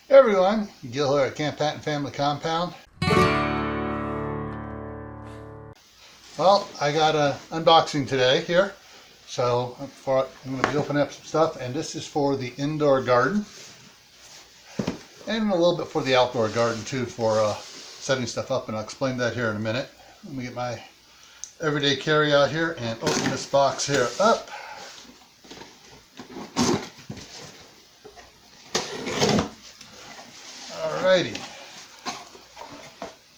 Hey everyone, Gil here at Camppatton Family Compound. Well, I got an unboxing today here, so I'm going to be opening up some stuff, and this is for the indoor garden, and a little bit for the outdoor garden too, for setting stuff up, and I'll explain that here in a minute. Let me get my everyday carry out here and open this box here up. Alrighty.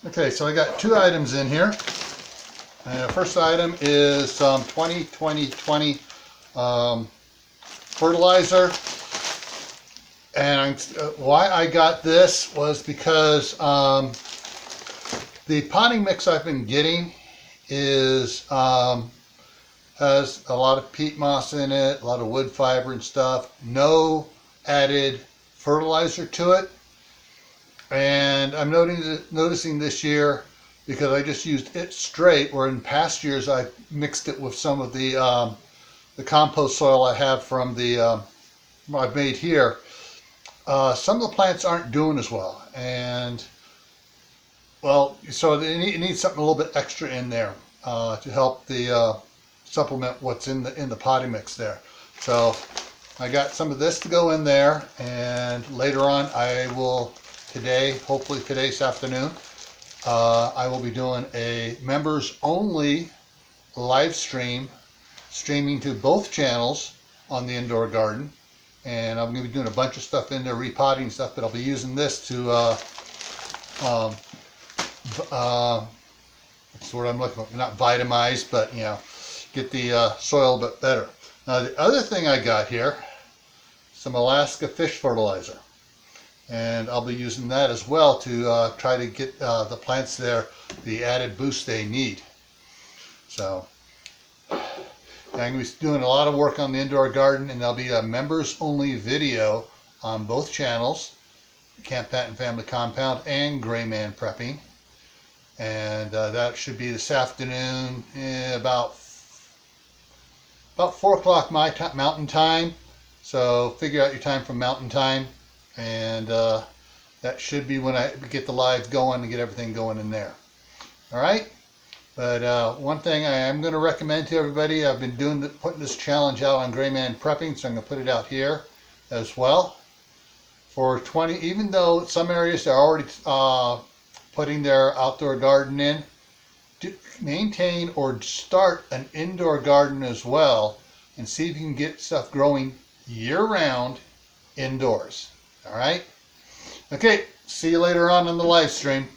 Okay, so I got two items in here. First item is some 20-20-20 fertilizer. And why I got this was because the potting mix I've been getting is has a lot of peat moss in it, a lot of wood fiber and stuff. No added fertilizer to it. And I'm noticing this year, because I just used it straight, where in past years I mixed it with some of the compost soil I have from the I've made here. Some of the plants aren't doing as well, and well, so it needs something a little bit extra in there to help the supplement what's in the potting mix there. So I got some of this to go in there, and later on I will. Today, hopefully this afternoon, I will be doing a members only live stream, streaming to both channels on the indoor garden. And I'm going to be doing a bunch of stuff in there, repotting stuff, but I'll be using this to, that's what I'm looking for, not vitamize, but, you know, get the soil a bit better. Now, the other thing I got here, some Alaska fish fertilizer. And I'll be using that as well to try to get the plants there the added boost they need. So I'm going to be doing a lot of work on the indoor garden, and there'll be a members only video on both channels, Camppatton Family Compound and Gray Man Prepping. And that should be this afternoon, about 4 o'clock my mountain time. So figure out your time from mountain time. And that should be when I get the live going and get everything going in there. All right. But one thing I am going to recommend to everybody, I've been putting this challenge out on Gray Man Prepping, so I'm going to put it out here as well. For 20, even though some areas are already putting their outdoor garden in, maintain or start an indoor garden as well, and see if you can get stuff growing year-round indoors. All right. Okay. See you later on in the live stream.